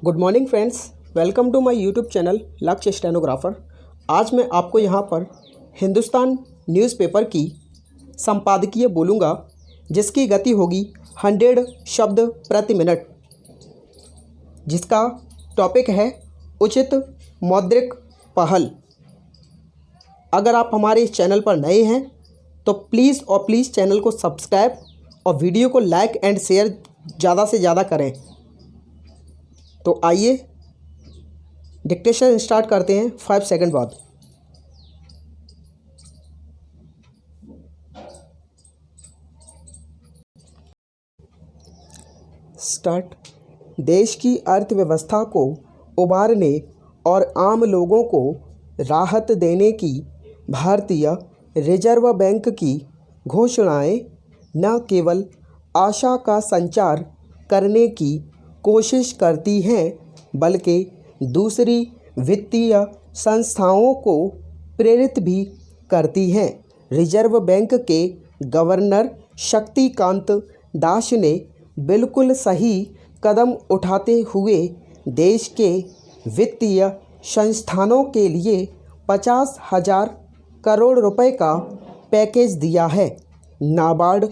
Good morning friends, welcome to my YouTube channel Lakshya stenographer. आज मैं आपको यहाँ पर हिंदुस्तान न्यूज़पेपर की संपादकीय बोलूँगा, जिसकी गति होगी 100 शब्द प्रति मिनट, जिसका टॉपिक है उचित मौद्रिक पहल। अगर आप हमारे इस चैनल पर नए हैं तो प्लीज़ चैनल को सब्सक्राइब और वीडियो को लाइक एंड शेयर ज़्यादा से ज़्यादा करें। तो आइए डिक्टेशन स्टार्ट करते हैं 5 सेकंड बाद। स्टार्ट। देश की अर्थव्यवस्था को उबारने और आम लोगों को राहत देने की भारतीय रिजर्व बैंक की घोषणाएं न केवल आशा का संचार करने की कोशिश करती हैं, बल्कि दूसरी वित्तीय संस्थाओं को प्रेरित भी करती हैं। रिजर्व बैंक के गवर्नर शक्तिकांत दास ने बिल्कुल सही कदम उठाते हुए देश के वित्तीय संस्थानों के लिए 50,000 करोड़ रुपए का पैकेज दिया है। नाबार्ड,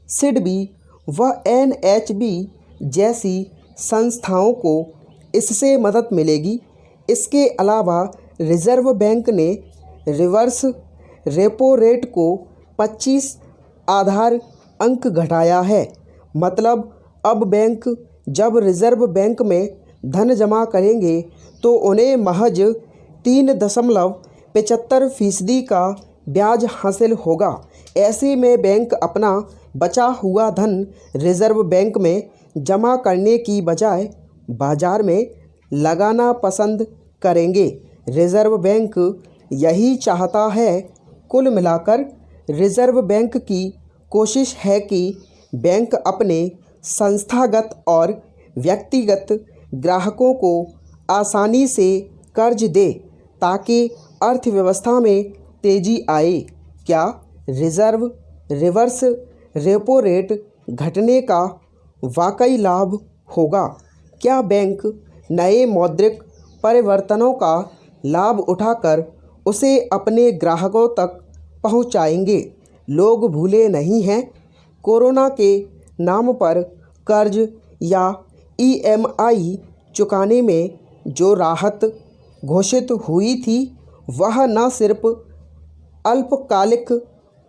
सिडबी व एनएचबी जैसी संस्थाओं को इससे मदद मिलेगी। इसके अलावा रिजर्व बैंक ने रिवर्स रेपो रेट को 25 आधार अंक घटाया है। मतलब अब बैंक जब रिजर्व बैंक में धन जमा करेंगे तो उन्हें महज 3.75% का ब्याज हासिल होगा। ऐसे में बैंक अपना बचा हुआ धन रिजर्व बैंक में जमा करने की बजाय बाज़ार में लगाना पसंद करेंगे। रिजर्व बैंक यही चाहता है। कुल मिलाकर रिजर्व बैंक की कोशिश है कि बैंक अपने संस्थागत और व्यक्तिगत ग्राहकों को आसानी से कर्ज दे ताकि अर्थव्यवस्था में तेज़ी आए। क्या रिवर्स रेपो रेट घटने का वाकई लाभ होगा? क्या बैंक नए मौद्रिक परिवर्तनों का लाभ उठाकर उसे अपने ग्राहकों तक पहुंचाएंगे? लोग भूले नहीं हैं, कोरोना के नाम पर कर्ज या ईएमआई चुकाने में जो राहत घोषित हुई थी, वह न सिर्फ अल्पकालिक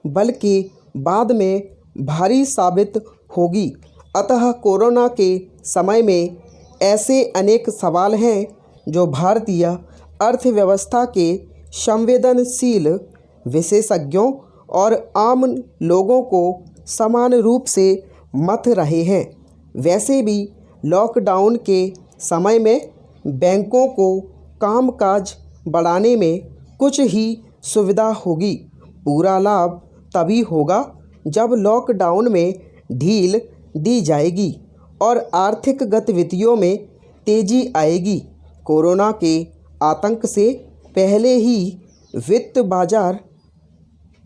बल्कि बाद में भारी साबित होगी। अतः कोरोना के समय में ऐसे अनेक सवाल हैं जो भारतीय अर्थव्यवस्था के संवेदनशील विशेषज्ञों और आम लोगों को समान रूप से मथ रहे हैं। वैसे भी लॉकडाउन के समय में बैंकों को कामकाज बढ़ाने में कुछ ही सुविधा होगी। पूरा लाभ तभी होगा जब लॉकडाउन में ढील दी जाएगी और आर्थिक गतिविधियों में तेज़ी आएगी। कोरोना के आतंक से पहले ही वित्त बाजार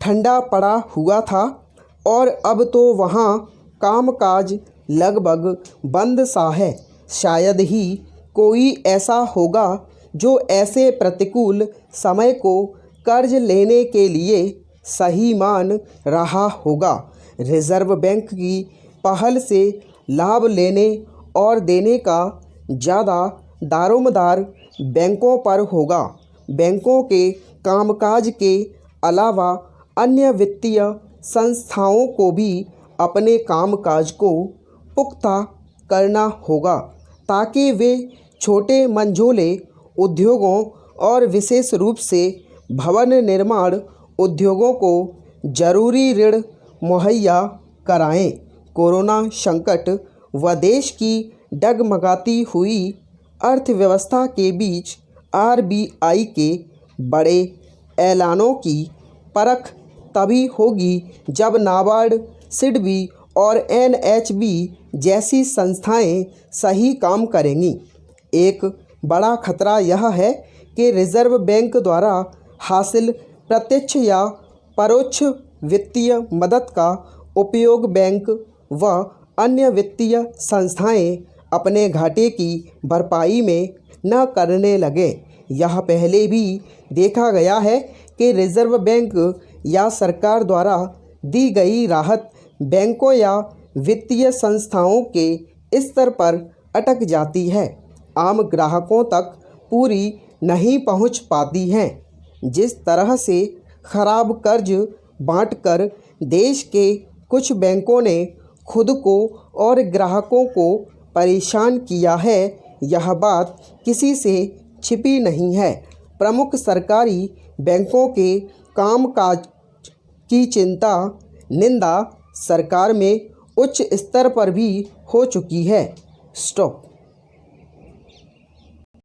ठंडा पड़ा हुआ था और अब तो वहाँ कामकाज लगभग बंद सा है। शायद ही कोई ऐसा होगा जो ऐसे प्रतिकूल समय को कर्ज लेने के लिए सही मान रहा होगा। रिजर्व बैंक की पहल से लाभ लेने और देने का ज़्यादा दारोमदार बैंकों पर होगा। बैंकों के कामकाज के अलावा अन्य वित्तीय संस्थाओं को भी अपने कामकाज को पुख्ता करना होगा ताकि वे छोटे मंझोले उद्योगों और विशेष रूप से भवन निर्माण उद्योगों को जरूरी ऋण मुहैया कराएं। कोरोना संकट व देश की डगमगाती हुई अर्थव्यवस्था के बीच आरबीआई के बड़े ऐलानों की परख तभी होगी जब नाबार्ड, सिडबी और एनएचबी जैसी संस्थाएं सही काम करेंगी। एक बड़ा खतरा यह है कि रिजर्व बैंक द्वारा हासिल प्रत्यक्ष या परोक्ष वित्तीय मदद का उपयोग बैंक व अन्य वित्तीय संस्थाएं अपने घाटे की भरपाई में न करने लगे। यह पहले भी देखा गया है कि रिजर्व बैंक या सरकार द्वारा दी गई राहत बैंकों या वित्तीय संस्थाओं के स्तर पर अटक जाती है, आम ग्राहकों तक पूरी नहीं पहुंच पाती हैं। जिस तरह से खराब कर्ज बांटकर देश के कुछ बैंकों ने खुद को और ग्राहकों को परेशान किया है, यह बात किसी से छिपी नहीं है। प्रमुख सरकारी बैंकों के कामकाज की चिंता निंदा सरकार में उच्च स्तर पर भी हो चुकी है। स्टॉप।